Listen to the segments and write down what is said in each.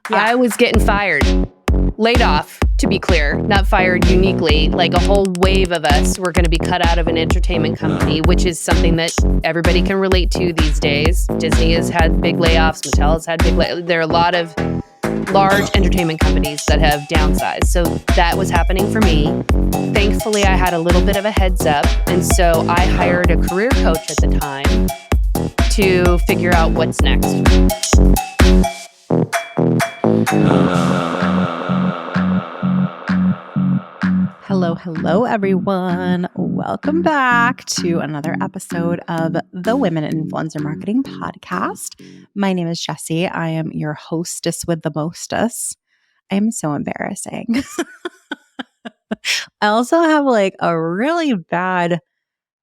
Yeah. I was getting fired. Laid off, to be clear, not fired uniquely. Like a whole wave of us were going to be cut out of an entertainment company, which is something that everybody can relate to these days. Disney has had big layoffs. Mattel has had big layoffs. There are a lot of large entertainment companies that have downsized. So that was happening for me. Thankfully, I had a little bit of a heads up. And so I hired a career coach at the time to figure out what's next. Hello, everyone. Welcome back to another episode of the Women in Influencer Marketing Podcast. My name is Jessie. I am your hostess with the mostest. I am so embarrassing. I also have like a really bad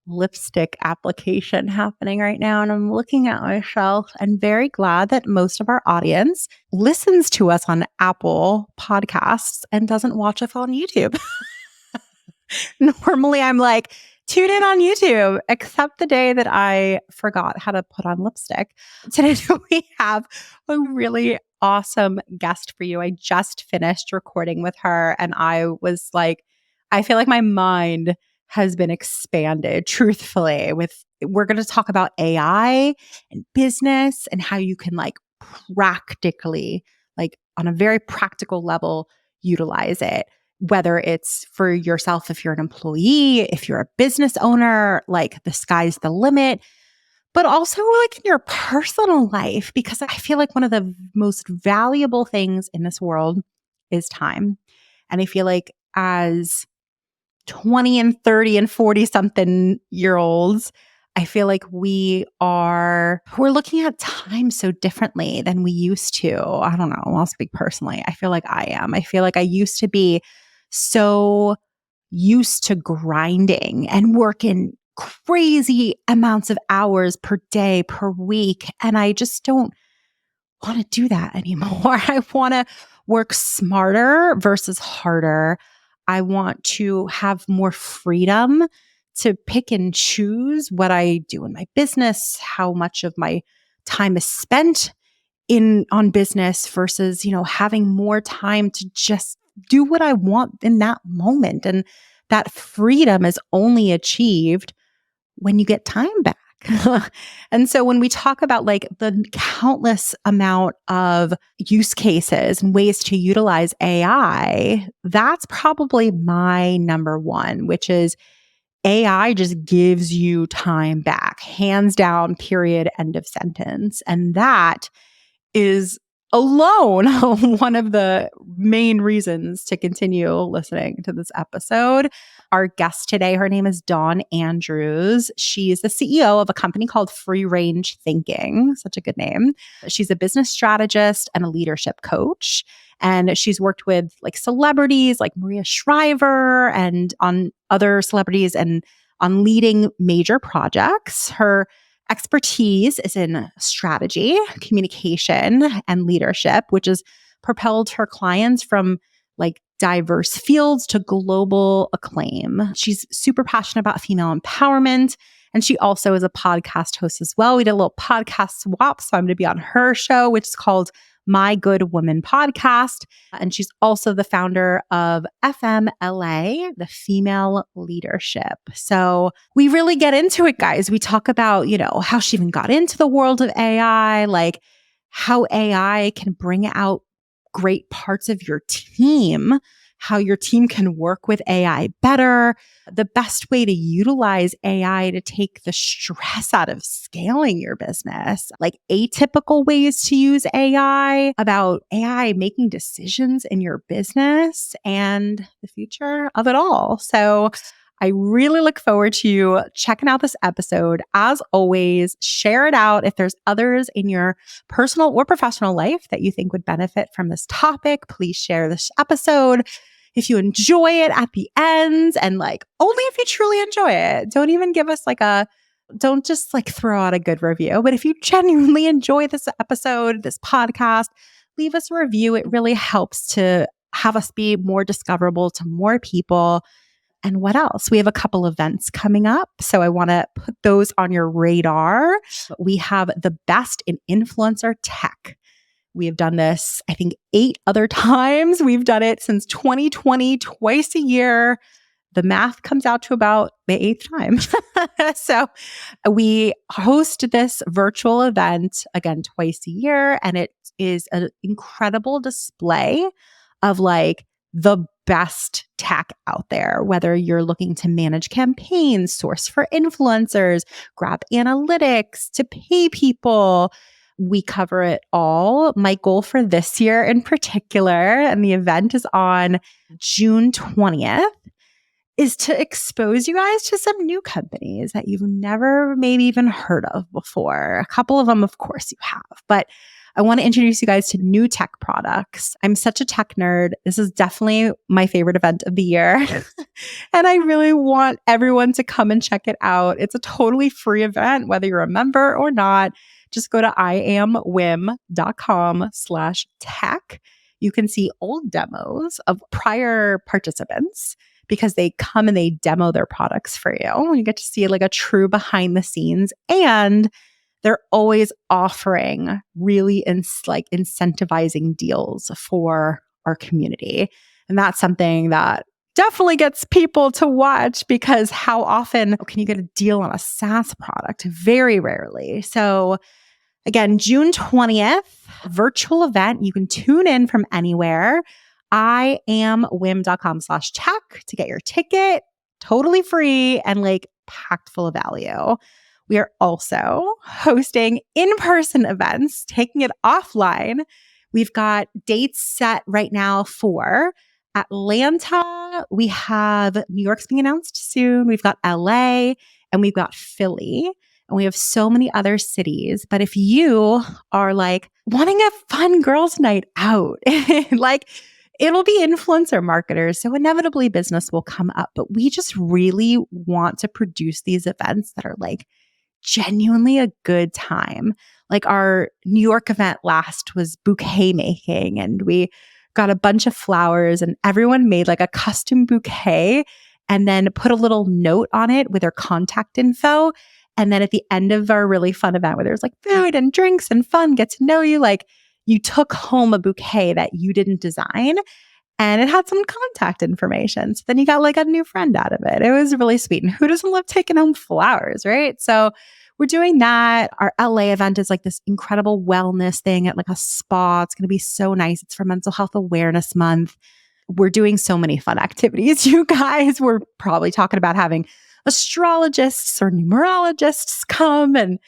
lipstick application happening right now. And I'm looking at myself and very glad that most of our audience listens to us on Apple Podcasts and doesn't watch us on YouTube. Normally, I'm like, tune in on YouTube, except the day that I forgot how to put on lipstick. Today, we have a really awesome guest for you. I just finished recording with her, and I was like, I feel like my mind has been expanded, truthfully. We're going to talk about AI and business and how you can like practically, like on a very practical level, utilize it. Whether it's for yourself, if you're an employee, if you're a business owner, like the sky's the limit, but also like in your personal life, because I feel like one of the most valuable things in this world is time. And I feel like as 20 and 30 and 40 something year olds, I feel like we're looking at time so differently than we used to. I don't know. I'll speak personally. I feel like I am. I feel like I used to be so used to grinding and working crazy amounts of hours per day, per week. And I just don't want to do that anymore. I want to work smarter versus harder. I want to have more freedom to pick and choose what I do in my business, how much of my time is spent on business versus, having more time to just do what I want in that moment. And that freedom is only achieved when you get time back. And so when we talk about like the countless amount of use cases and ways to utilize AI, that's probably my number one, which is AI just gives you time back, hands down, period, end of sentence. And that is alone one of the main reasons to continue listening to this episode. Our guest today, her name is Dawn Andrews. She's the CEO of a company called Free Range Thinking, such a good name. She's a business strategist and a leadership coach. And she's worked with like celebrities like Maria Shriver and on other celebrities and on leading major projects. Her expertise is in strategy, communication, and leadership, which has propelled her clients from like diverse fields to global acclaim. She's super passionate about female empowerment. And she also is a podcast host as well. We did a little podcast swap. So I'm going to be on her show, which is called My Good Woman Podcast. And she's also the founder of FMLA, the Female Leadership. So we really get into it, guys. We talk about, how she even got into the world of AI, like how AI can bring out great parts of your team, how your team can work with AI better, the best way to utilize AI to take the stress out of scaling your business, like atypical ways to use AI, about AI making decisions in your business and the future of it all. So I really look forward to you checking out this episode. As always, share it out if there's others in your personal or professional life that you think would benefit from this topic. Please share this episode. If you enjoy it at the end, and like only if you truly enjoy it, don't even give us don't just like throw out a good review. But if you genuinely enjoy this episode, this podcast, leave us a review. It really helps to have us be more discoverable to more people. And what else? We have a couple events coming up. So I want to put those on your radar. We have the Best in Influencer Tech, We have done this, I think, 8 other times. We've done it since 2020, twice a year. The math comes out to about the 8th time. So we host this virtual event again twice a year, and it is an incredible display of like the best tech out there, whether you're looking to manage campaigns, source for influencers, grab analytics, to pay people. We cover it all. My goal for this year in particular, and the event is on June 20th, is to expose you guys to some new companies that you've never maybe even heard of before. A couple of them, of course, you have, but I want to introduce you guys to new tech products. I'm such a tech nerd. This is definitely my favorite event of the year. And I really want everyone to come and check it out. It's a totally free event, whether you're a member or not. Just go to iamwim.com/tech. You can see old demos of prior participants because they come and they demo their products for you. You get to see like a true behind the scenes, and they're always offering really incentivizing deals for our community. And that's something that definitely gets people to watch, because how often can you get a deal on a SaaS product? Very rarely. So again, June 20th, virtual event. You can tune in from anywhere. iamwim.com/tech to get your ticket. Totally free and like packed full of value. We are also hosting in-person events, taking it offline. We've got dates set right now for Atlanta. We have New York's being announced soon. We've got LA and we've got Philly. And we have so many other cities. But if you are like wanting a fun girls' night out, like it'll be influencer marketers. So inevitably business will come up. But we just really want to produce these events that are like genuinely a good time. Like our New York event last was bouquet making, and we got a bunch of flowers and everyone made like a custom bouquet and then put a little note on it with their contact info. And then at the end of our really fun event where there's like food and drinks and fun, get to know you, like you took home a bouquet that you didn't design and it had some contact information. So then you got like a new friend out of it. It was really sweet. And who doesn't love taking home flowers, right? So we're doing that. Our LA event is like this incredible wellness thing at like a spa. It's going to be so nice. It's for Mental Health Awareness Month. We're doing so many fun activities, you guys. We're probably talking about having astrologists or numerologists come, and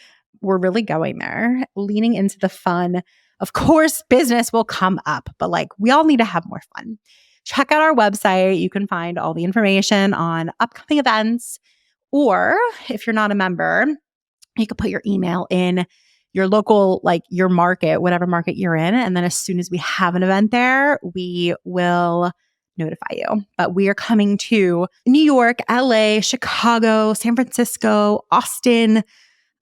we're really going there, leaning into the fun. Of course, business will come up, but like we all need to have more fun. Check out our website. You can find all the information on upcoming events, or if you're not a member, you could put your email in your local, like your market, whatever market you're in. And then as soon as we have an event there, we will notify you. But we are coming to New York, LA, Chicago, San Francisco, Austin.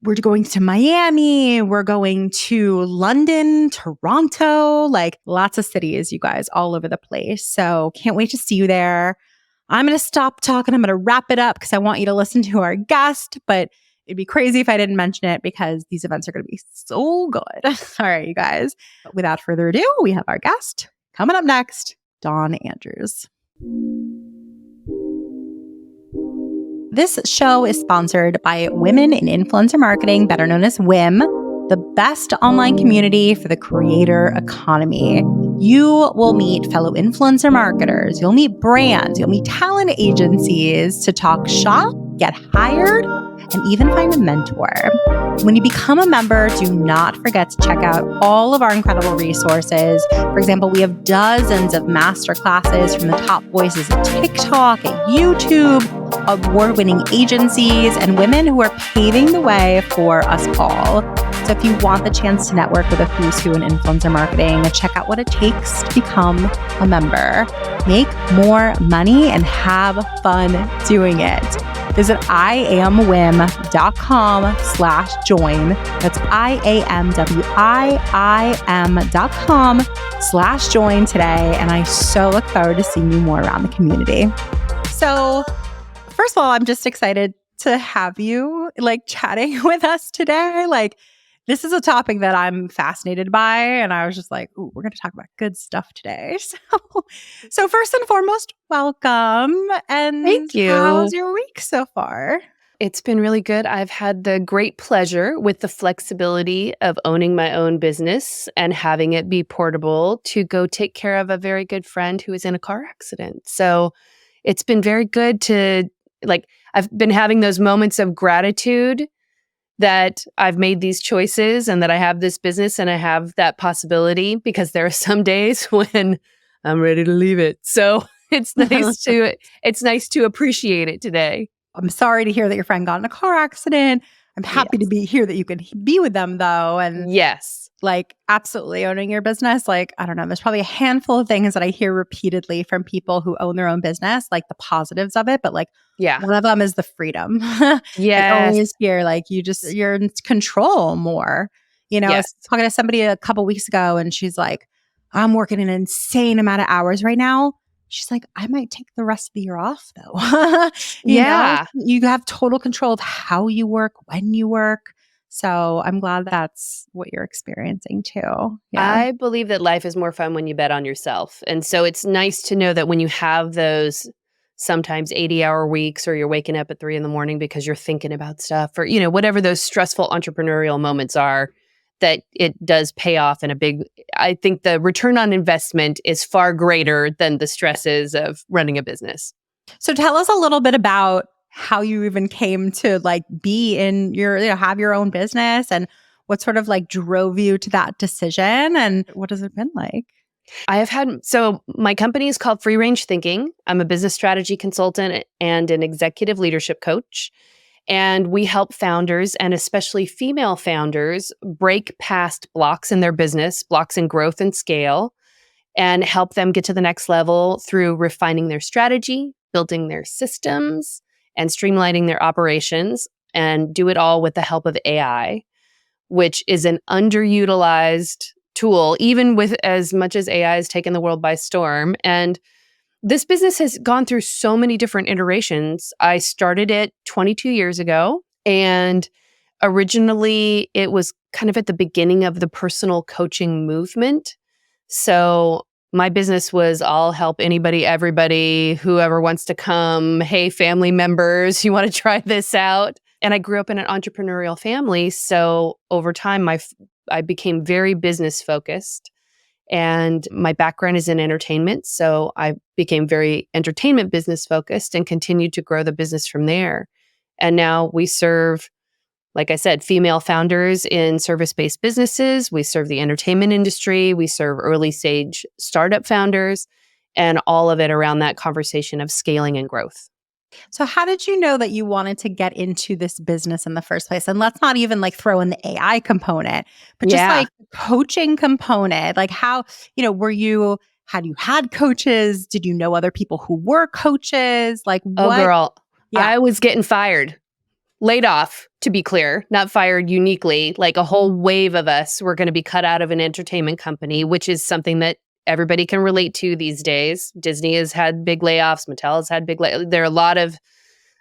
We're going to Miami. We're going to London, Toronto, like lots of cities, you guys, all over the place. So can't wait to see you there. I'm going to stop talking. I'm going to wrap it up because I want you to listen to our guest, but it'd be crazy if I didn't mention it because these events are going to be so good. All right, you guys. Without further ado, we have our guest coming up next, Dawn Andrews. This show is sponsored by Women in Influencer Marketing, better known as WIM, the best online community for the creator economy. You will meet fellow influencer marketers, you'll meet brands, you'll meet talent agencies to talk shop, get hired, and even find a mentor. When you become a member, do not forget to check out all of our incredible resources. For example, we have dozens of masterclasses from the top voices at TikTok, at YouTube, award-winning agencies, and women who are paving the way for us all. So if you want the chance to network with a who's who in influencer marketing, check out what it takes to become a member. Make more money and have fun doing it. Visit iamwim.com/join. That's iamwim.com/join today. And I so look forward to seeing you more around the community. So first of all, I'm just excited to have you like chatting with us today. Like this is a topic that I'm fascinated by. And I was just like, ooh, we're going to talk about good stuff today. So first and foremost, welcome. And Thank you. how's your week so far? It's been really good. I've had the great pleasure with the flexibility of owning my own business and having it be portable to go take care of a very good friend who was in a car accident. So it's been very good to, I've been having those moments of gratitude that I've made these choices and that I have this business and I have that possibility, because there are some days when I'm ready to leave it. So it's nice to appreciate it today. I'm sorry to hear that your friend got in a car accident. I'm happy to Yes. be here that you can be with them though. And Yes. absolutely owning your business. I don't know, there's probably a handful of things that I hear repeatedly from people who own their own business, like the positives of it, but Yeah. one of them is the freedom. I Yes. always hear you're in control more. I was Yes. talking to somebody a couple weeks ago and she's like, I'm working an insane amount of hours right now. She's like, I might take the rest of the year off though. Yeah. You have total control of how you work, when you work. So I'm glad that's what you're experiencing too. Yeah. I believe that life is more fun when you bet on yourself. And so it's nice to know that when you have those sometimes 80-hour weeks, or you're waking up at 3 a.m. because you're thinking about stuff, or, whatever those stressful entrepreneurial moments are, that it does pay off in I think the return on investment is far greater than the stresses of running a business. So tell us a little bit about how you even came to be in have your own business, and what sort of drove you to that decision, and what has it been like? So my company is called Free Range Thinking. I'm a business strategy consultant and an executive leadership coach. And we help founders, and especially female founders, break past blocks in their business, blocks in growth and scale, and help them get to the next level through refining their strategy, building their systems, and streamlining their operations, and do it all with the help of AI, which is an underutilized tool, even with as much as AI has taken the world by storm. And this business has gone through so many different iterations. I started it 22 years ago, and originally it was kind of at the beginning of the personal coaching movement. So my business was, I'll help anybody, everybody, whoever wants to come. Hey, family members, you want to try this out? And I grew up in an entrepreneurial family. So over time, I became very business focused. And my background is in entertainment. So I became very entertainment business focused and continued to grow the business from there. And now we serve, like I said, female founders in service-based businesses. We serve the entertainment industry. We serve early stage startup founders, and all of it around that conversation of scaling and growth. So how did you know that you wanted to get into this business in the first place? And let's not even throw in the AI component, but just the coaching component. How, had you had coaches? Did you know other people who were coaches? What? Oh, girl, Yeah. I was getting fired. Laid off, to be clear, not fired uniquely. A whole wave of us were going to be cut out of an entertainment company, which is something that everybody can relate to these days. Disney has had big layoffs. Mattel has had big layoffs. There are a lot of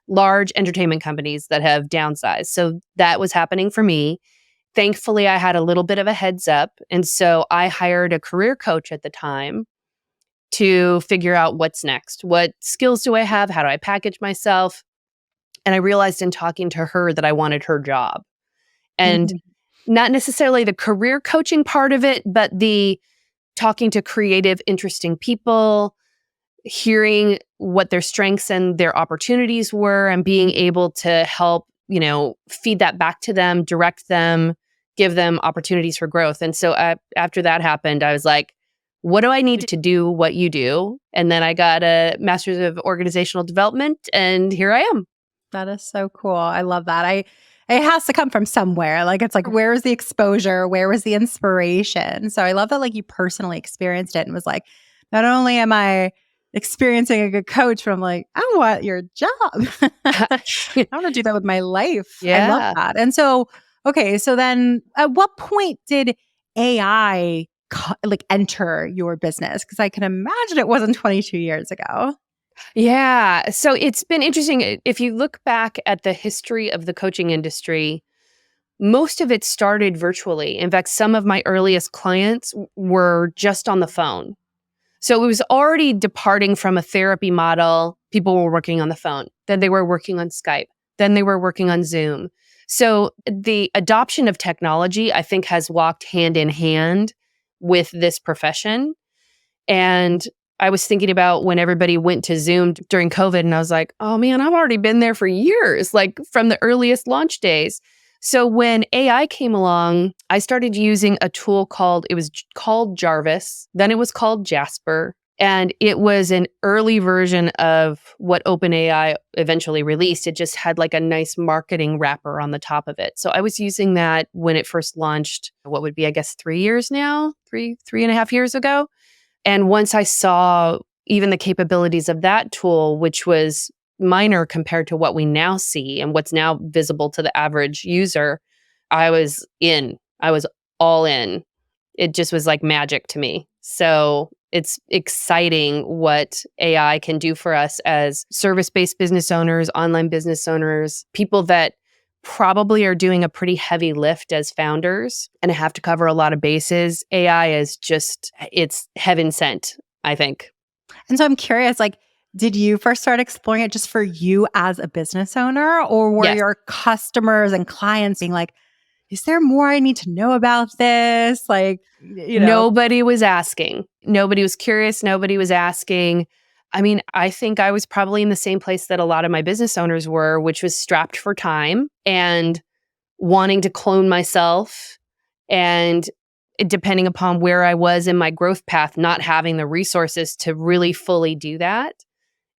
large entertainment companies that have downsized. So that was happening for me. Thankfully, I had a little bit of a heads up. And so I hired a career coach at the time to figure out what's next. What skills do I have? How do I package myself? And I realized in talking to her that I wanted her job. And not necessarily the career coaching part of it, but the talking to creative, interesting people, hearing what their strengths and their opportunities were, and being able to help, feed that back to them, direct them, give them opportunities for growth. And so after that happened, I was like, what do I need to do what you do? And then I got a master's of organizational development, and here I am. That is so cool. I love that. It has to come from somewhere. It's where was the exposure? Where was the inspiration? So I love that you personally experienced it and was like, not only am I experiencing a good coach, but I'm like, I want your job. I want to do that with my life. I love that. And so, okay, so then at what point did AI enter your business? Because I can imagine it wasn't 22 years ago. Yeah. So it's been interesting. If you look back at the history of the coaching industry, most of it started virtually. In fact, some of my earliest clients were just on the phone. So it was already departing from a therapy model. People were working on the phone. Then they were working on Skype. Then they were working on Zoom. So the adoption of technology, I think, has walked hand in hand with this profession. And I was thinking about when everybody went to Zoom during COVID, and I was like, oh man, I've already been there for years, like from the earliest launch days. So when AI came along, I started using a tool called Jarvis. Then it was called Jasper. And it was an early version of what OpenAI eventually released. It just had like a nice marketing wrapper on the top of it. So I was using that when it first launched, what would be, I guess, 3 years now, three and a half years ago. And once I saw even the capabilities of that tool, which was minor compared to what we now see and what's now visible to the average user, I was in. I was all in. It just was like magic to me. So it's exciting what AI can do for us as service-based business owners, online business owners, people that probably are doing a pretty heavy lift as founders and have to cover a lot of bases. AI is just, it's heaven sent, I think. And so I'm curious, like, did you first start exploring it just for you as a business owner, or were Yes. your customers and clients being like, is there more I need to know about this? Like, Nobody was asking. Nobody was curious. Nobody was asking. I mean, I think I was probably in the same place that a lot of my business owners were, which was strapped for time and wanting to clone myself. And depending upon where I was in my growth path, not having the resources to really fully do that.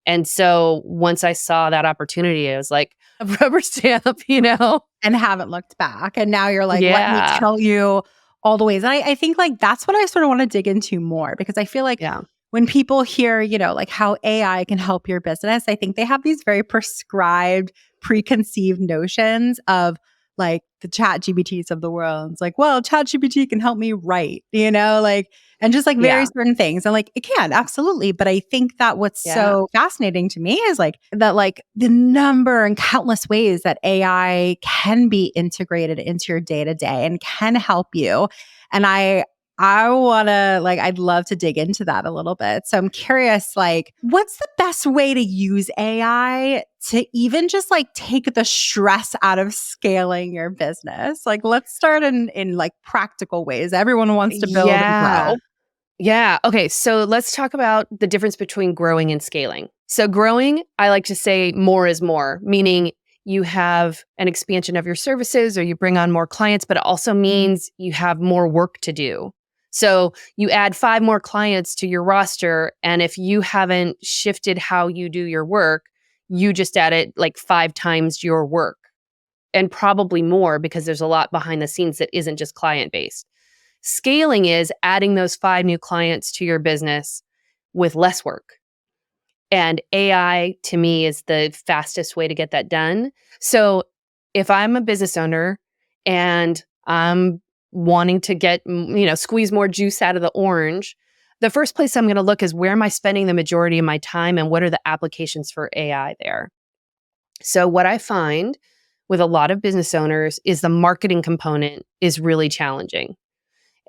And so once I saw that opportunity, I was like, a rubber stamp, and haven't looked back. And now you're like, let me Yeah. tell you all the ways. And I think like that's what I sort of want to dig into more, because I feel like Yeah. when people hear, like how AI can help your business, I think they have these very prescribed, preconceived notions of like the chat GBTs of the world. It's like, well, chat GPT can help me write, like, and just like very Yeah. certain things. And like, it can, absolutely. But I think that what's Yeah. so fascinating to me is like that, like the number and countless ways that AI can be integrated into your day to day and can help you. And I want to like, I'd love to dig into that a little bit. So I'm curious, like, what's the best way to use AI to even just like take the stress out of scaling your business? Like, let's start in like practical ways. Everyone wants to build and grow. Yeah. Okay. So let's talk about the difference between growing and scaling. So growing, I like to say more is more, meaning you have an expansion of your services or you bring on more clients, but it also means you have more work to do. So you add 5 more clients to your roster. And if you haven't shifted how you do your work, you just added like 5 times your work and probably more because there's a lot behind the scenes that isn't just client based. Scaling is adding those 5 new clients to your business with less work. And AI to me is the fastest way to get that done. So if I'm a business owner and I'm wanting to get, squeeze more juice out of the orange, the first place I'm going to look is where am I spending the majority of my time and what are the applications for AI there? So what I find with a lot of business owners is the marketing component is really challenging.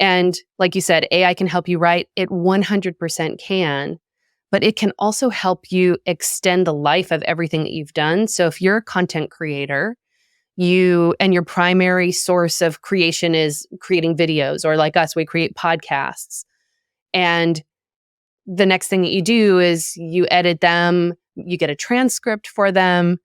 And like you said, AI can help you write. It 100% can, but it can also help you extend the life of everything that you've done. So if you're a content creator, your primary source of creation is creating videos, or like us, we create podcasts. And the next thing that you do is you edit them, you get a transcript for them.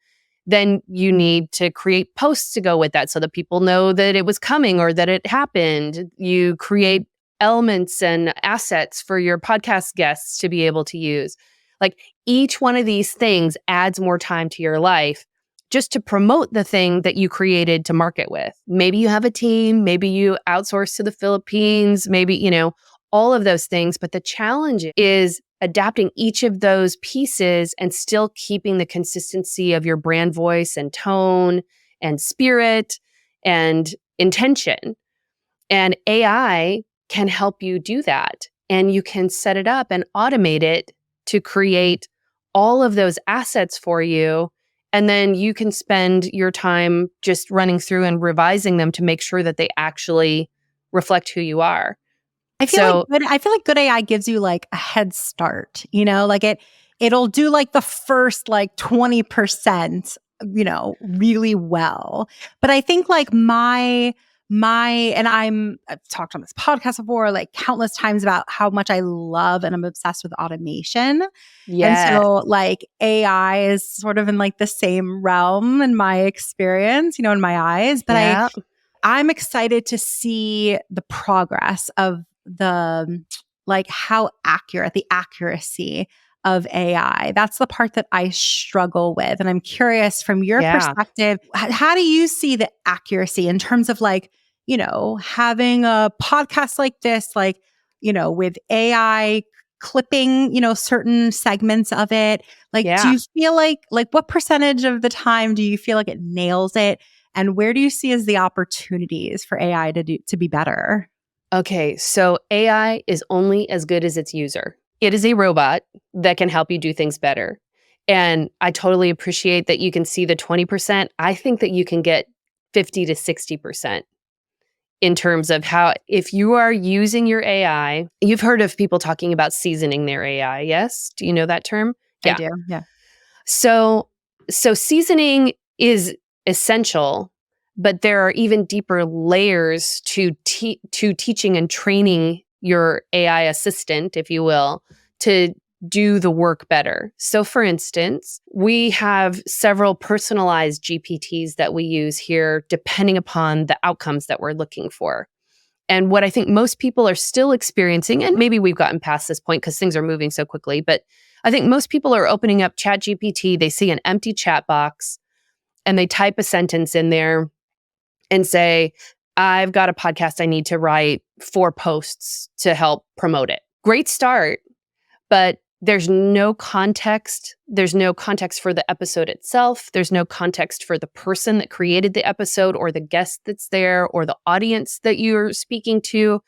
Then you need to create posts to go with that so that people know that it was coming or that it happened. You create elements and assets for your podcast guests to be able to use. Like each one of these things adds more time to your life just to promote the thing that you created to market with. Maybe you have a team, maybe you outsource to the Philippines, maybe, all of those things. But the challenge is adapting each of those pieces and still keeping the consistency of your brand voice and tone and spirit and intention. And AI can help you do that. And you can set it up and automate it to create all of those assets for you And then you can spend your time just running through and revising them to make sure that they actually reflect who you are. I feel like good AI gives you like a head start, like it'll do like the first like 20%, really well. But I think like I've talked on this podcast before, like countless times about how much I love and I'm obsessed with automation. And Yes. so like AI is sort of in like the same realm in my experience, in my eyes, but Yeah. I'm excited to see the progress of the like how accurate the accuracy of AI. That's the part that I struggle with. And I'm curious from your Yeah. perspective, how do you see the accuracy in terms of like, having a podcast like this, like, with AI clipping, certain segments of it? Like, do Yeah. you feel like what percentage of the time do you feel like it nails it? And where do you see as the opportunities for AI to be better? Okay, so AI is only as good as its user. It is a robot that can help you do things better. And I totally appreciate that you can see the 20%. I think that you can get 50 to 60% in terms of how, if you are using your AI, you've heard of people talking about seasoning their AI, yes? Do you know that term? I Yeah. do. Yeah. So seasoning is essential, but there are even deeper layers to teaching and training your AI assistant, if you will, to do the work better. So for instance, we have several personalized GPTs that we use here depending upon the outcomes that we're looking for. And what I think most people are still experiencing, and maybe we've gotten past this point because things are moving so quickly, but I think most people are opening up ChatGPT, they see an empty chat box, and they type a sentence in there and say, I've got a podcast I need to write 4 posts to help promote it. Great start, but there's no context. There's no context for the episode itself. There's no context for the person that created the episode or the guest that's there or the audience that you're speaking to.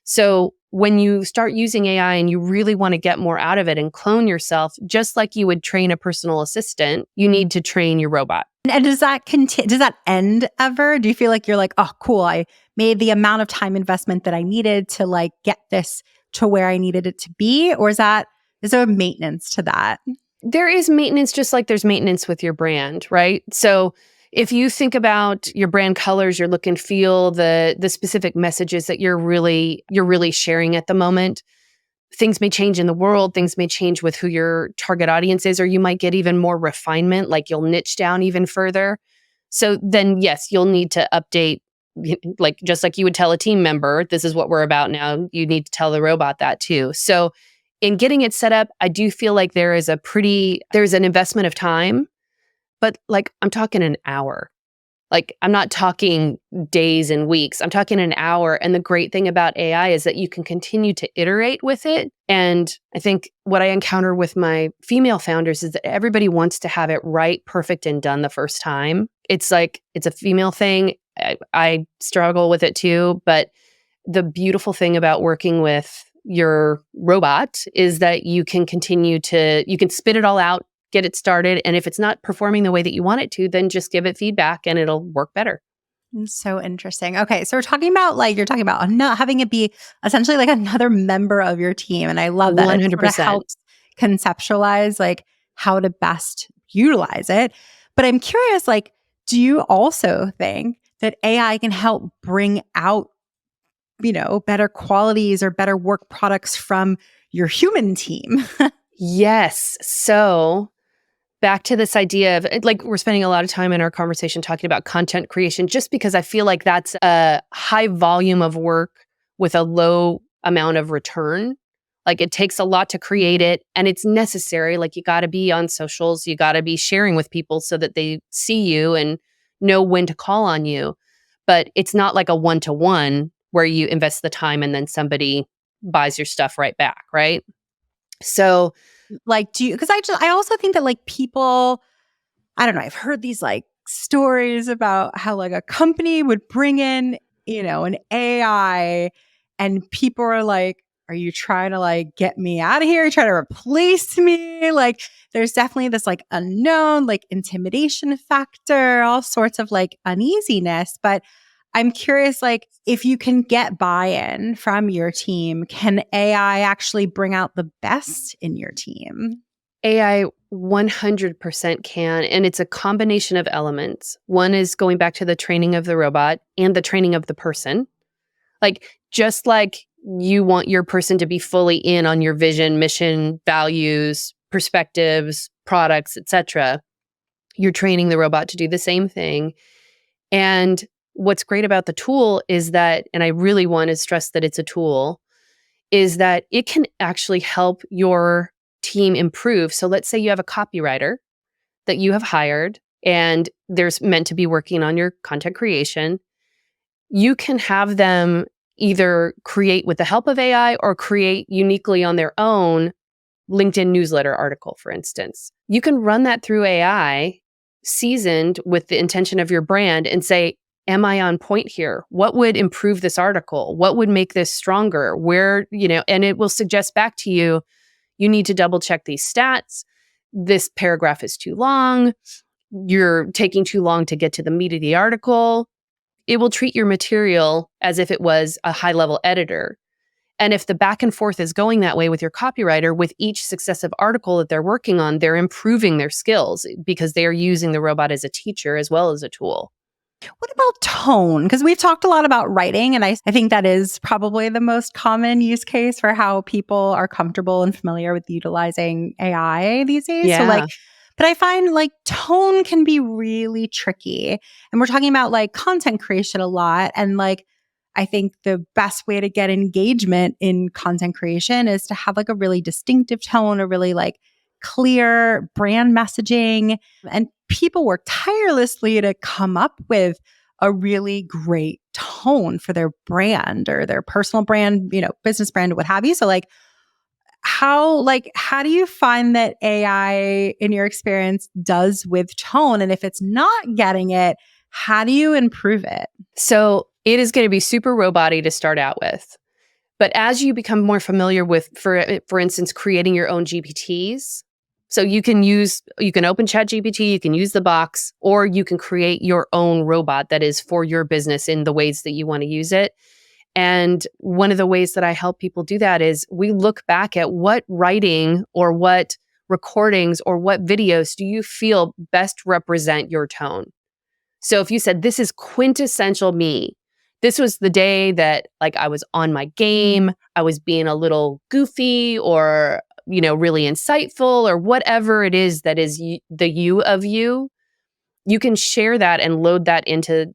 So when you start using AI and you really want to get more out of it and clone yourself, just like you would train a personal assistant, you need to train your robot. And does that does that end ever? Do you feel like you're like, oh, cool, I made the amount of time investment that I needed to like get this to where I needed it to be? Or is there a maintenance to that? There is maintenance, just like there's maintenance with your brand, right? So if you think about your brand colors, your look and feel, the specific messages that you're really sharing at the moment, things may change in the world, things may change with who your target audience is, or you might get even more refinement, like you'll niche down even further. So then, yes, you'll need to update, like just like you would tell a team member, this is what we're about now, you need to tell the robot that too. So in getting it set up, I do feel like there's an investment of time, but like I'm talking an hour. Like I'm not talking days and weeks. I'm talking an hour. And the great thing about AI is that you can continue to iterate with it. And I think what I encounter with my female founders is that everybody wants to have it right, perfect, and done the first time. It's like, it's a female thing. I struggle with it too. But the beautiful thing about working with your robot is that you can spit it all out, get it started. And if it's not performing the way that you want it to, then just give it feedback and it'll work better. So interesting. Okay. So you're talking about not having it be essentially like another member of your team. And I love that. It sort of 100%. helps conceptualize like how to best utilize it. But I'm curious, like, do you also think that AI can help bring out, better qualities or better work products from your human team? Yes. So back to this idea of like, we're spending a lot of time in our conversation talking about content creation, just because I feel like that's a high volume of work with a low amount of return. Like it takes a lot to create it and it's necessary. Like you got to be on socials, you got to be sharing with people so that they see you and know when to call on you. But it's not like a one-to-one where you invest the time and then somebody buys your stuff right back, right? So Like, because I also think that like people, I don't know, I've heard these like stories about how like a company would bring in, an AI and people are like are you trying to like get me out of here? Are you trying to replace me? Like there's definitely this like unknown, like intimidation factor, all sorts of like uneasiness. But I'm curious, like if you can get buy-in from your team, can AI actually bring out the best in your team? AI 100% can. And it's a combination of elements. One is going back to the training of the robot and the training of the person. Like, just like you want your person to be fully in on your vision, mission, values, perspectives, products, etc., you're training the robot to do the same thing. And what's great about the tool is that, and I really want to stress that it's a tool, is that it can actually help your team improve. So let's say you have a copywriter that you have hired and there's meant to be working on your content creation. You can have them either create with the help of AI or create uniquely on their own LinkedIn newsletter article, for instance. You can run that through AI, seasoned with the intention of your brand, and say, am I on point here? What would improve this article? What would make this stronger? Where, and it will suggest back to you, you need to double check these stats. This paragraph is too long. You're taking too long to get to the meat of the article. It will treat your material as if it was a high-level editor. And if the back and forth is going that way with your copywriter, with each successive article that they're working on, they're improving their skills because they are using the robot as a teacher as well as a tool. What about tone? Because we've talked a lot about writing, and I think that is probably the most common use case for how people are comfortable and familiar with utilizing AI these days. Yeah. So but I find like tone can be really tricky. And we're talking about like content creation a lot. And like, I think the best way to get engagement in content creation is to have like a really distinctive tone, a really like clear brand messaging. And people work tirelessly to come up with a really great tone for their brand or their personal brand, business brand, what have you. So how do you find that AI in your experience does with tone? And if it's not getting it, how do you improve it? So it is going to be super robot-y to start out with. But as you become more familiar with, for instance, creating your own GPTs, so you can open ChatGPT, you can use the box, or you can create your own robot that is for your business in the ways that you want to use it. And one of the ways that I help people do that is we look back at what writing or what recordings or what videos do you feel best represent your tone. So if you said, this is quintessential me, this was the day that I was on my game, I was being a little goofy or, really insightful or whatever it is that is the you of you, you can share that and load that into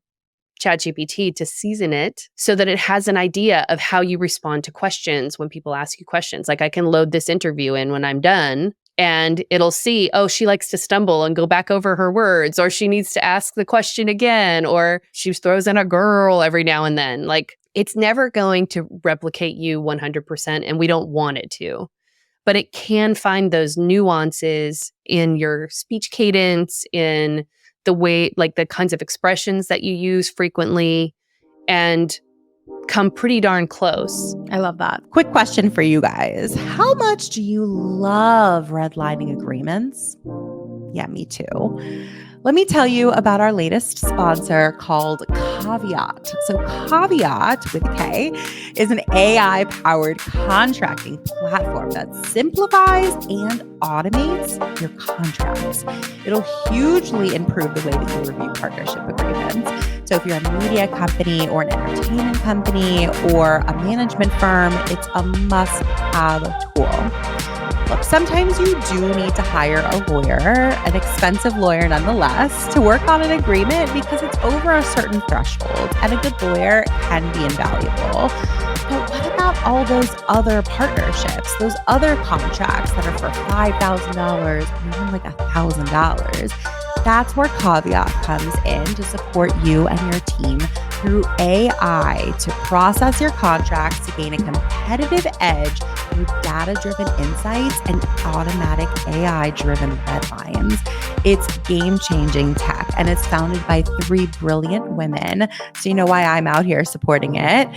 ChatGPT to season it so that it has an idea of how you respond to questions when people ask you questions. I can load this interview in when I'm done and it'll see, oh, she likes to stumble and go back over her words, or she needs to ask the question again, or she throws in a girl every now and then. It's never going to replicate you 100%, and we don't want it to. But it can find those nuances in your speech cadence, in the way, the kinds of expressions that you use frequently, and come pretty darn close. I love that. Quick question for you guys. How much do you love redlining agreements? Yeah, me too. Let me tell you about our latest sponsor called Kavya. So Kavya, with K, is an AI-powered contracting platform that simplifies and automates your contracts. It'll hugely improve the way that you review partnership agreements. So if you're a media company or an entertainment company or a management firm, it's a must-have tool. Look, sometimes you do need to hire a lawyer, an expensive lawyer nonetheless, to work on an agreement because it's over a certain threshold, and a good lawyer can be invaluable. But what about all those other partnerships, those other contracts that are for $5,000 or even $1,000? That's where Kavya comes in to support you and your team through AI to process your contracts to gain a competitive edge through data-driven insights and automatic AI-driven red lines. It's game-changing tech, and it's founded by 3 brilliant women. So you know why I'm out here supporting it.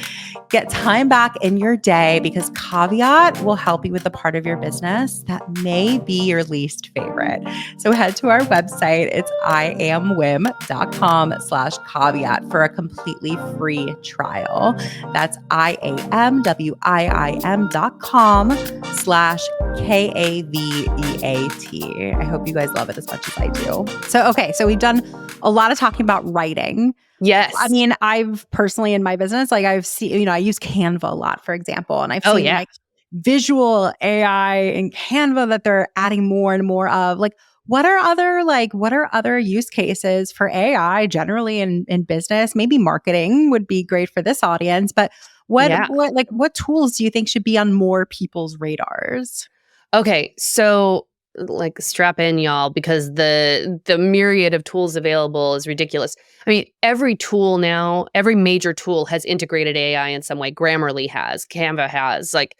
Get time back in your day because Kavya will help you with the part of your business that may be your least favorite. So head to our website. It's iamwim.com/caveat for a completely free trial. That's iamwim.com/KAVEAT. I hope you guys love it as much as I do. So we've done a lot of talking about writing. Yes. I mean, I've personally in my business, like I've seen, I use Canva a lot, for example, and I've seen like visual AI in Canva that they're adding more and more of. Like, what are other use cases for AI generally in business? Maybe marketing would be great for this audience, but what tools do you think should be on more people's radars? Okay, so like strap in, y'all, because the myriad of tools available is ridiculous. I mean, every tool now, every major tool has integrated AI in some way. Grammarly has, Canva has. Like,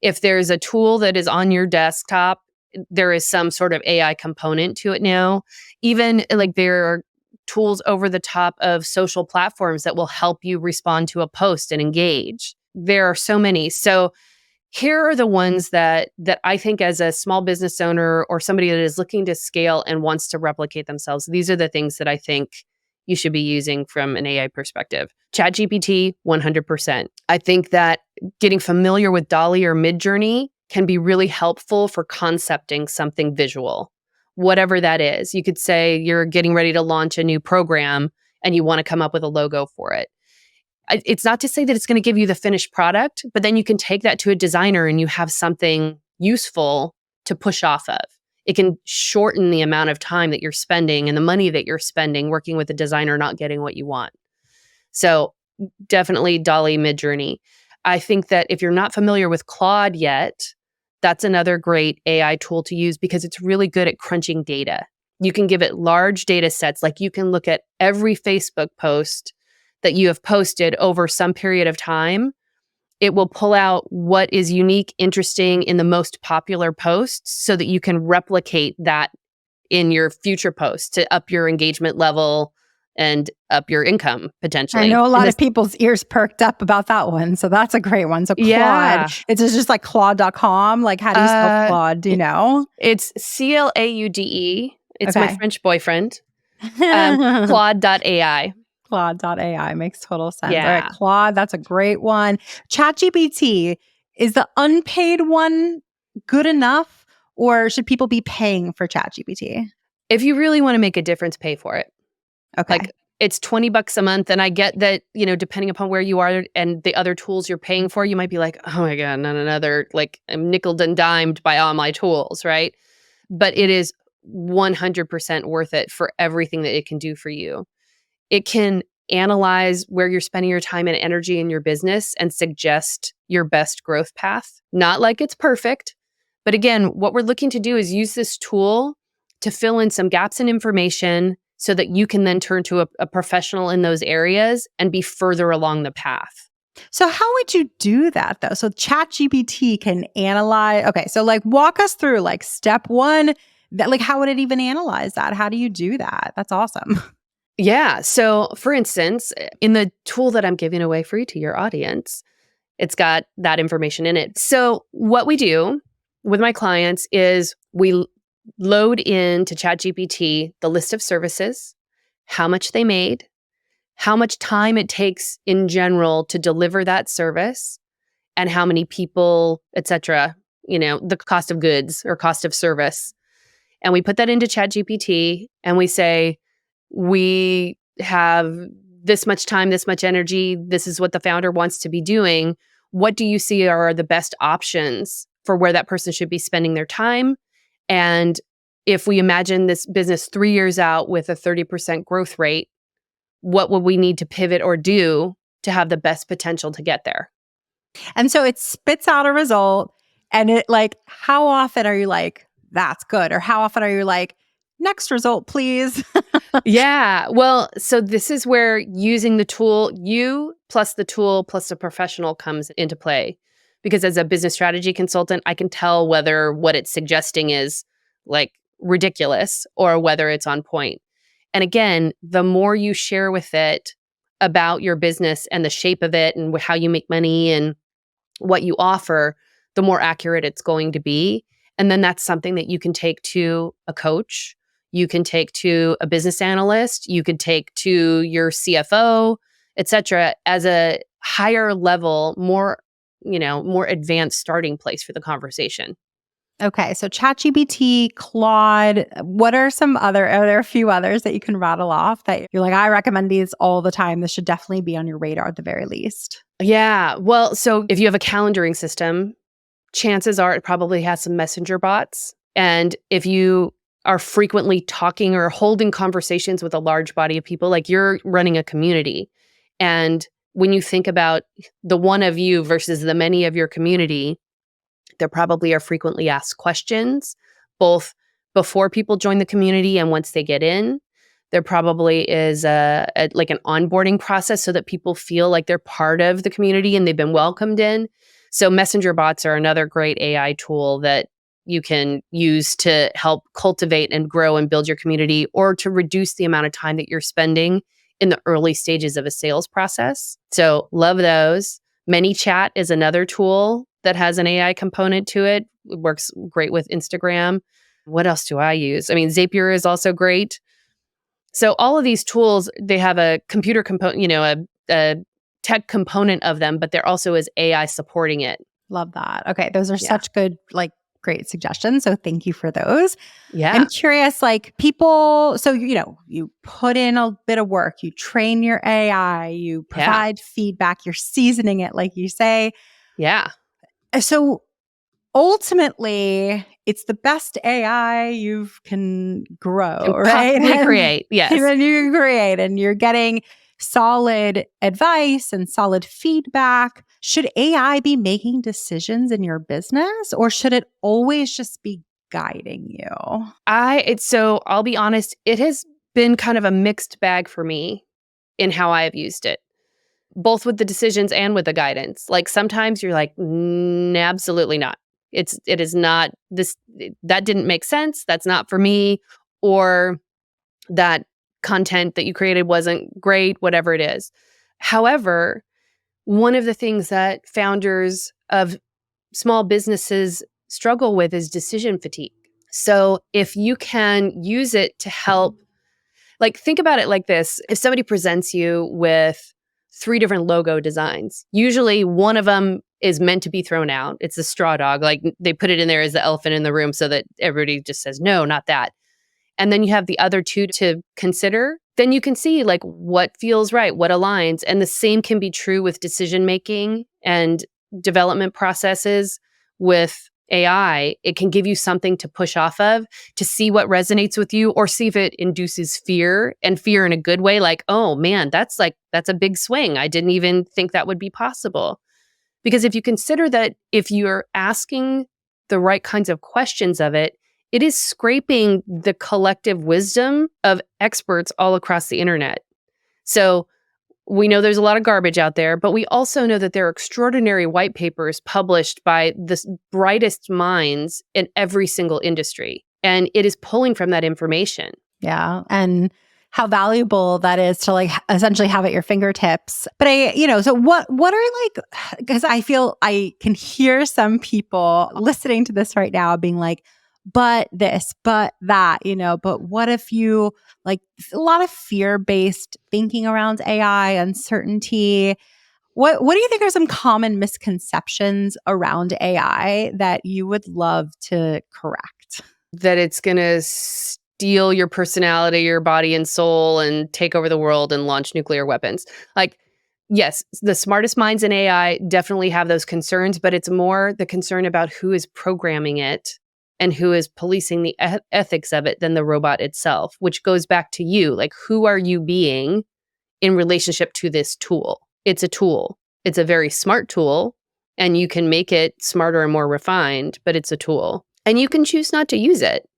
if there's a tool that is on your desktop, there is some sort of AI component to it now. Even like there are tools over the top of social platforms that will help you respond to a post and engage. There are so many. So here are the ones that I think as a small business owner or somebody that is looking to scale and wants to replicate themselves, these are the things that I think you should be using from an AI perspective. ChatGPT, 100%. I think that getting familiar with DALL-E or Midjourney can be really helpful for concepting something visual, whatever that is. You could say you're getting ready to launch a new program and you want to come up with a logo for it. It's not to say that it's going to give you the finished product, but then you can take that to a designer and you have something useful to push off of. It can shorten the amount of time that you're spending and the money that you're spending working with a designer not getting what you want. So definitely DALL-E, Midjourney. I think that if you're not familiar with Claude yet, that's another great AI tool to use because it's really good at crunching data. You can give it large data sets, like you can look at every Facebook post that you have posted over some period of time. It will pull out what is unique, interesting in the most popular posts so that you can replicate that in your future posts to up your engagement level and up your income potentially. I know a lot of people's ears perked up about that one. So that's a great one. So Claude, it's just like Claude.com. Like, how do you spell Claude? Do you know? It's Claude. It's my French boyfriend. Claude.ai. Claude.ai makes total sense. Yeah. All right, Claude, that's a great one. ChatGPT, is the unpaid one good enough or should people be paying for ChatGPT? If you really want to make a difference, pay for it. Okay. Like it's $20 a month. And I get that, depending upon where you are and the other tools you're paying for, you might be like, oh my God, not another, like I'm nickel and dimed by all my tools, right? But it is 100% worth it for everything that it can do for you. It can analyze where you're spending your time and energy in your business and suggest your best growth path. Not like it's perfect, but again, what we're looking to do is use this tool to fill in some gaps in information so that you can then turn to a professional in those areas and be further along the path. So how would you do that though? So ChatGPT can analyze. Okay, so like walk us through like step one. That like how would it even analyze that? How do you do that? That's awesome. Yeah. So for instance, in the tool that I'm giving away free to your audience, it's got that information in it. So what we do with my clients is we load into ChatGPT the list of services, how much they made, how much time it takes in general to deliver that service, and how many people, et cetera, the cost of goods or cost of service. And we put that into ChatGPT and we say, we have this much time, this much energy. This is what the founder wants to be doing. What do you see are the best options for where that person should be spending their time? And if we imagine this business 3 years out with a 30% growth rate, what would we need to pivot or do to have the best potential to get there? And so it spits out a result and it like, how often are you like, that's good? Or how often are you like, next result, please? Yeah. Well, so this is where using the tool, you plus the tool plus the professional comes into play. because as a business strategy consultant, I can tell whether what it's suggesting is like ridiculous or whether it's on point. And again, the more you share with it about your business and the shape of it and how you make money and what you offer, the more accurate it's going to be. And then that's something that you can take to a coach, you can take to a business analyst, you could take to your CFO, et cetera, as a higher level, more advanced starting place for the conversation. Okay, so ChatGPT, Claude, are there a few others that you can rattle off that you're like, I recommend these all the time. This should definitely be on your radar at the very least. Yeah. Well, so if you have a calendaring system, chances are it probably has some messenger bots. And if you are frequently talking or holding conversations with a large body of people, like you're running a community. And when you think about the one of you versus the many of your community, there probably are frequently asked questions, both before people join the community and once they get in. There probably is like an onboarding process so that people feel like they're part of the community and they've been welcomed in. So messenger bots are another great AI tool that you can use to help cultivate and grow and build your community, or to reduce the amount of time that you're spending in the early stages of a sales process. So love those. ManyChat is another tool that has an AI component to it. It works great with Instagram. What else do I use? I mean, Zapier is also great. So all of these tools, they have a computer component, a tech component of them, but there also is AI supporting it. Love that. Okay, those are such good, great suggestions. So thank you for those. Yeah. I'm curious, people, so, you put in a bit of work, you train your AI, you provide feedback, you're seasoning it, like you say. Yeah. So ultimately, it's the best AI you can grow, right? Possibly create, yes. And you can create, and you're getting solid advice and solid feedback. Should AI be making decisions in your business, or should it always just be guiding you? So I'll be honest, it has been kind of a mixed bag for me in how I have used it, both with the decisions and with the guidance. Like sometimes you're like, absolutely not. It is not this, that didn't make sense. That's not for me. Or that content that you created wasn't great, whatever it is. However, one of the things that founders of small businesses struggle with is decision fatigue. So if you can use it to help, think about it like this. If somebody presents you with 3 different logo designs, usually one of them is meant to be thrown out. It's the straw dog. Like they put it in there as the elephant in the room so that everybody just says, no, not that. And then you have the other 2 to consider. Then you can see what feels right, what aligns. And the same can be true with decision making and development processes with AI. It can give you something to push off of, to see what resonates with you, or see if it induces fear, and fear in a good way. Like, oh man, that's a big swing. I didn't even think that would be possible. Because if you consider that if you're asking the right kinds of questions of it, it is scraping the collective wisdom of experts all across the internet. So we know there's a lot of garbage out there, but we also know that there are extraordinary white papers published by the brightest minds in every single industry. And it is pulling from that information. Yeah. And how valuable that is to essentially have at your fingertips. But so what are because I feel I can hear some people listening to this right now being like, but this, but that, but what if you a lot of fear-based thinking around AI, uncertainty. What do you think are some common misconceptions around AI that you would love to correct? That it's going to steal your personality, your body and soul, and take over the world and launch nuclear weapons. Yes, the smartest minds in AI definitely have those concerns, but it's more the concern about who is programming it and who is policing the ethics of it than the robot itself, which goes back to you. Who are you being in relationship to this tool? It's a tool. It's a very smart tool, and you can make it smarter and more refined, but it's a tool. And you can choose not to use it,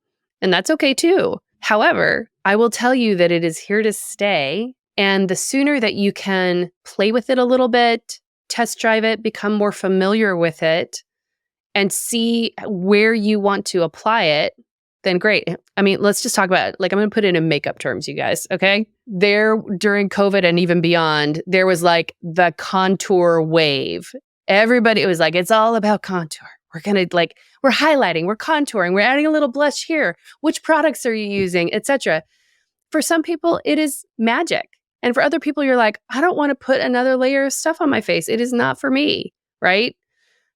and that's okay too. However, I will tell you that it is here to stay, and the sooner that you can play with it a little bit, test drive it, become more familiar with it, and see where you want to apply it, then great. I mean, let's just talk about, like, I'm going to put it in makeup terms, you guys, okay? There, during COVID and even beyond, there was like the contour wave. Everybody, it was like, it's all about contour. We're going to we're highlighting, we're contouring, we're adding a little blush here. Which products are you using, etc. For some people, it is magic. And for other people, you're like, I don't want to put another layer of stuff on my face. It is not for me, right?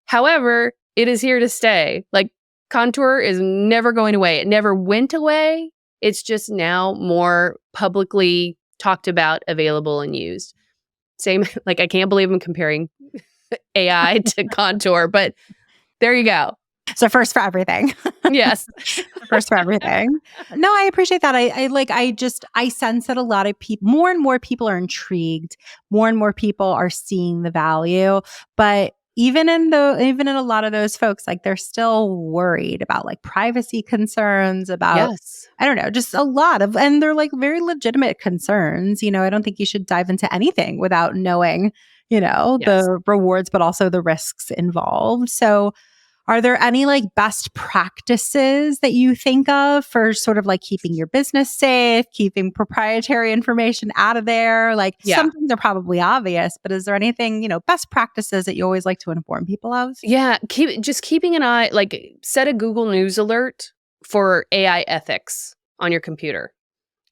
However, it is here to stay. Like, contour is never going away. It never went away. It's just now more publicly talked about, available, and used. Same, like, I can't believe I'm comparing AI to contour, but there you go. So first for everything. Yes. First for everything. No, I appreciate that. I sense that a lot of people, more and more people are intrigued. More and more people are seeing the value. But even in a lot of those folks, like, they're still worried about like privacy concerns, about, Yes. I don't know, just a lot of, and they're like very legitimate concerns. I don't think you should dive into anything without knowing, Yes. the rewards, but also the risks involved. So are there any like best practices that you think of for sort of like keeping your business safe, keeping proprietary information out of there? Like, some things are probably obvious, but is there anything, best practices that you always like to inform people of? Yeah. Keeping an eye, like, set a Google News alert for AI ethics on your computer.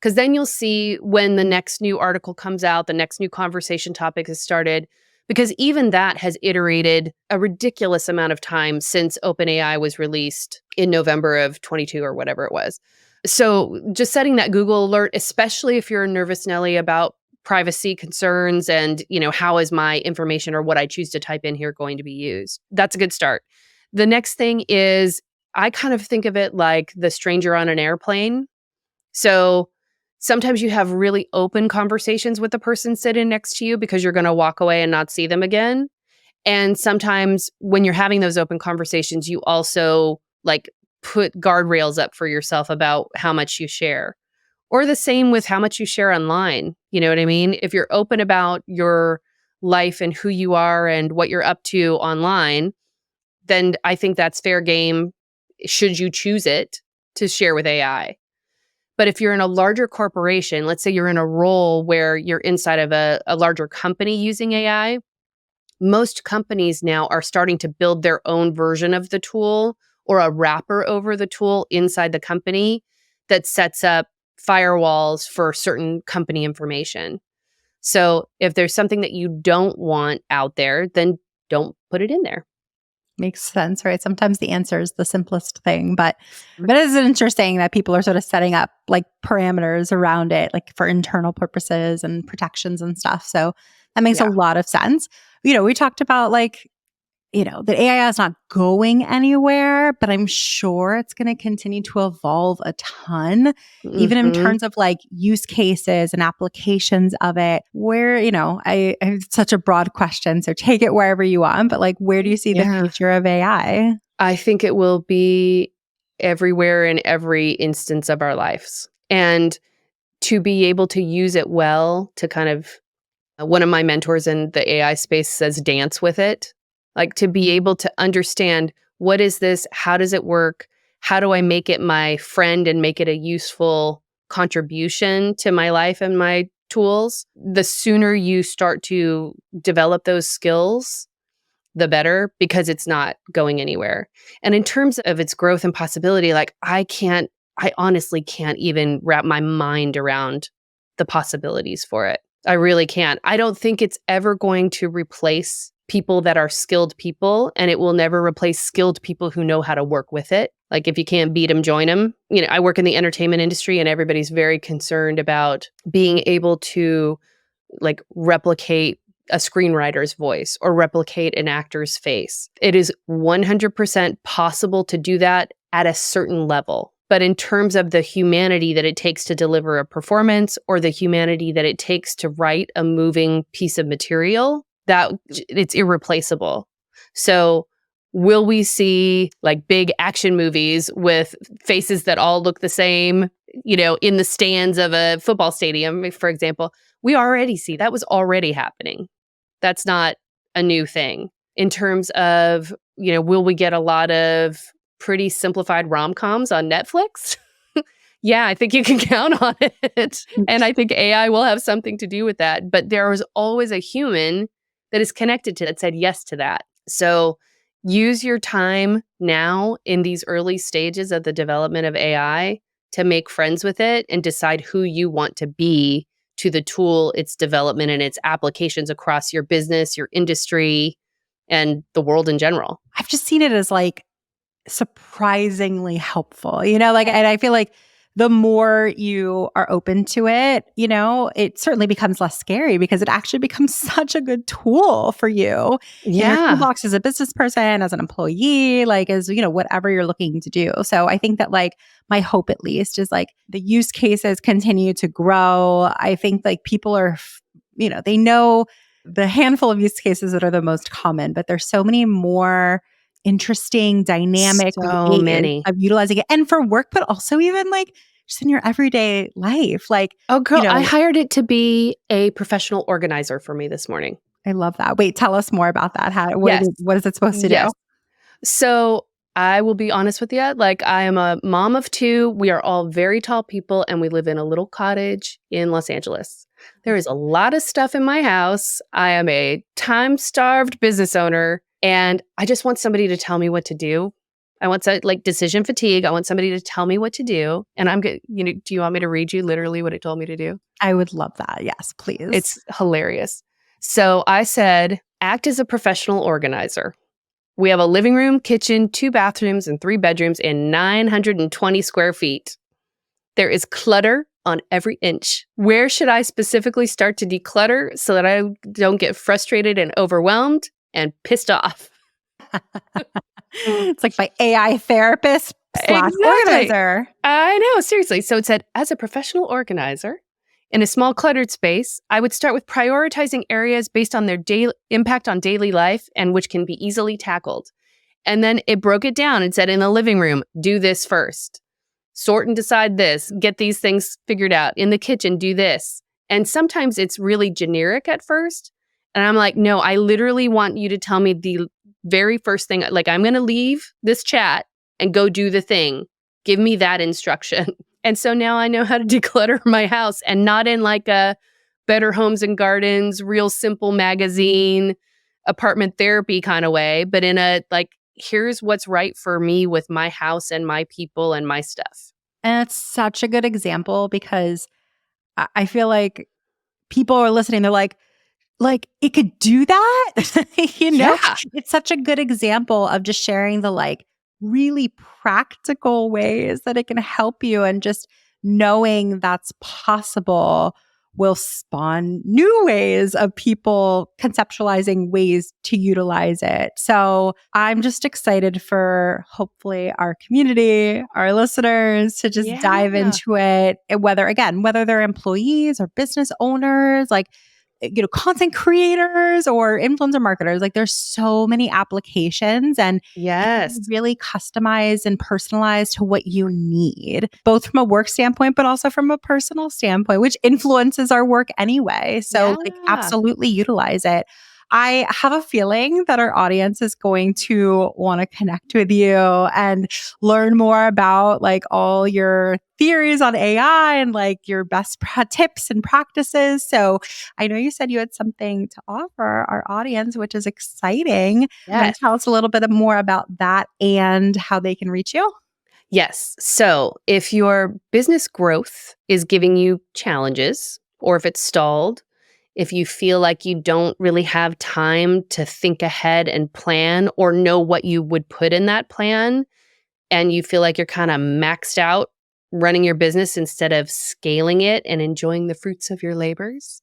Because then you'll see when the next new article comes out, the next new conversation topic has started. Because even that has iterated a ridiculous amount of time since OpenAI was released in November of 22 or whatever it was. So just setting that Google alert, especially if you're a nervous Nelly about privacy concerns and, how is my information or what I choose to type in here going to be used? That's a good start. The next thing is, I kind of think of it like the stranger on an airplane. So sometimes you have really open conversations with the person sitting next to you because you're going to walk away and not see them again. And sometimes when you're having those open conversations, you also like put guardrails up for yourself about how much you share. Or the same with how much you share online. You know what I mean? If you're open about your life and who you are and what you're up to online, then I think that's fair game, should you choose it, to share with AI. But if you're in a larger corporation, let's say you're in a role where you're inside of a larger company using AI, most companies now are starting to build their own version of the tool or a wrapper over the tool inside the company that sets up firewalls for certain company information. So if there's something that you don't want out there, then don't put it in there. Makes sense, right? Sometimes the answer is the simplest thing, but it is interesting that people are sort of setting up like parameters around it, like for internal purposes and protections and stuff. So that makes a lot of sense. We talked about like, the AI is not going anywhere, but I'm sure it's going to continue to evolve a ton, even in terms of like use cases and applications of it. Where, I have such a broad question, so take it wherever you want, but like, where do you see the future of AI? I think it will be everywhere in every instance of our lives. And to be able to use it well, to kind of, one of my mentors in the AI space says, dance with it. Like, to be able to understand, what is this? How does it work? How do I make it my friend and make it a useful contribution to my life and my tools? The sooner you start to develop those skills, the better, because it's not going anywhere. And in terms of its growth and possibility, like, I honestly can't even wrap my mind around the possibilities for it. I really can't. I don't think it's ever going to replace people that are skilled people, and it will never replace skilled people who know how to work with it. Like, if you can't beat them, join them. I work in the entertainment industry, and everybody's very concerned about being able to like replicate a screenwriter's voice or replicate an actor's face. It is 100% possible to do that at a certain level. But in terms of the humanity that it takes to deliver a performance, or the humanity that it takes to write a moving piece of material, that it's irreplaceable. So will we see like big action movies with faces that all look the same, in the stands of a football stadium, for example? We already see that was already happening. That's not a new thing in terms of, will we get a lot of pretty simplified rom-coms on Netflix? Yeah, I think you can count on it. And I think AI will have something to do with that. But there was always a human that is connected to that said yes to that. So use your time now in these early stages of the development of AI to make friends with it and decide who you want to be to the tool, its development, and its applications across your business, your industry, and the world in general. I've just seen it as like surprisingly helpful, and I feel like the more you are open to it, it certainly becomes less scary because it actually becomes such a good tool for you in your toolbox as a business person, as an employee, as, whatever you're looking to do. So I think that my hope at least is the use cases continue to grow. I think people are, they know the handful of use cases that are the most common, but there's so many more interesting, dynamic so ways many of utilizing it. And for work, but also even just in your everyday life. Oh, girl, I hired it to be a professional organizer for me this morning. I love that. Wait, tell us more about that. What is it supposed to do? So I will be honest with you. I am a mom of 2. We are all very tall people and we live in a little cottage in Los Angeles. There is a lot of stuff in my house. I am a time-starved business owner. And I just want somebody to tell me what to do. I want decision fatigue. I want somebody to tell me what to do. And I'm good. Do you want me to read you literally what it told me to do? I would love that. Yes, please. It's hilarious. So I said, act as a professional organizer. We have a living room, kitchen, 2 bathrooms, and 3 bedrooms in 920 square feet. There is clutter on every inch. Where should I specifically start to declutter so that I don't get frustrated and overwhelmed and pissed off? It's like my AI therapist / organizer. I know, seriously. So it said, as a professional organizer in a small cluttered space, I would start with prioritizing areas based on their impact on daily life and which can be easily tackled. And then it broke it down and said, in the living room, do this first. Sort and decide this. Get these things figured out. In the kitchen, do this. And sometimes it's really generic at first. And I'm like, no, I literally want you to tell me the very first thing. I'm going to leave this chat and go do the thing. Give me that instruction. And so now I know how to declutter my house, and not in a Better Homes and Gardens, real simple magazine, apartment therapy kind of way, but in a here's what's right for me with my house and my people and my stuff. And it's such a good example because I feel like people are listening. They're like, it could do that? Yeah. It's such a good example of just sharing the really practical ways that it can help you, and just knowing that's possible will spawn new ways of people conceptualizing ways to utilize it. So I'm just excited for hopefully our community, our listeners to just dive into it. Whether they're employees or business owners, content creators or influencer marketers, there's so many applications, and yes, it's really customized and personalized to what you need, both from a work standpoint, but also from a personal standpoint, which influences our work anyway. So absolutely utilize it. I have a feeling that our audience is going to want to connect with you and learn more about all your theories on AI and your best tips and practices. So I know you said you had something to offer our audience, which is exciting. Yes. Tell us a little bit more about that and how they can reach you. Yes. So if your business growth is giving you challenges, or if it's stalled, if you feel like you don't really have time to think ahead and plan or know what you would put in that plan, and you feel like you're kind of maxed out running your business instead of scaling it and enjoying the fruits of your labors,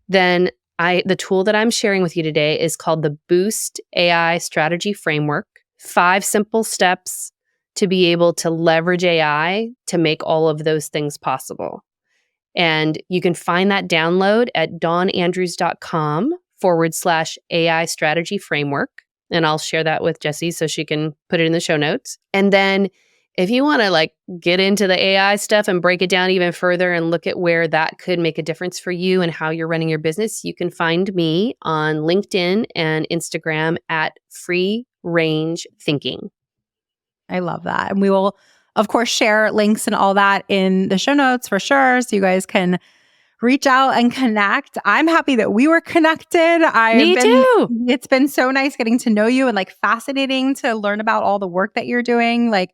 then the tool that I'm sharing with you today is called the Boost AI Strategy Framework. 5 simple steps to be able to leverage AI to make all of those things possible. And you can find that download at dawnandrews.com/AI strategy framework. And I'll share that with Jessie so she can put it in the show notes. And then If you want to like get into the AI stuff and break it down even further and look at where that could make a difference for you and how you're running your business, you can find me on LinkedIn and Instagram at Free Range Thinking. I love that. And we will, of course, share links and all that in the show notes for sure. So you guys can reach out and connect. I'm happy that we were connected. Too. It's been so nice getting to know you and like fascinating to learn about all the work that you're doing. Like,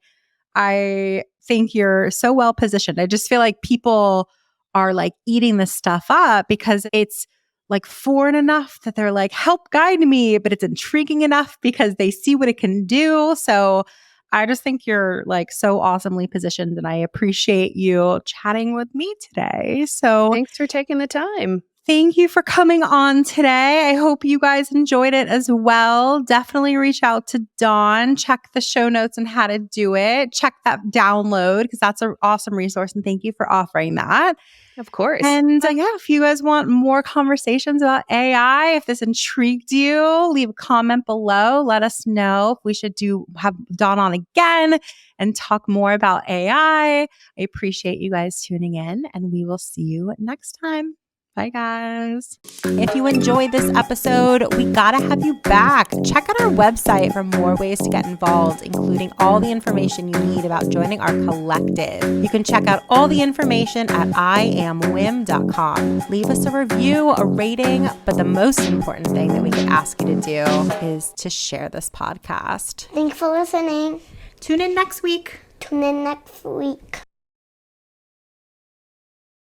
I think you're so well positioned. I just feel like people are like eating this stuff up because it's like foreign enough that they're like, help guide me, but it's intriguing enough because they see what it can do. So I just think you're like so awesomely positioned and I appreciate you chatting with me today. So Thanks for taking the time. thank you for coming on today. I hope you guys enjoyed it as well. Definitely reach out to Dawn, check the show notes on how to do it. Check that download because that's an awesome resource. And thank you for offering that. Of course. And if you guys want more conversations about AI, if this intrigued you, leave a comment below. Let us know if we should have Dawn on again and talk more about AI. I appreciate you guys tuning in and we will see you next time. Bye, guys. If you enjoyed this episode, we gotta have you back. Check out our website for more ways to get involved, including all the information you need about joining our collective. You can check out all the information at iamwim.com. Leave us a review, a rating, but the most important thing that we can ask you to do is to share this podcast. Thanks for listening. Tune in next week. Tune in next week.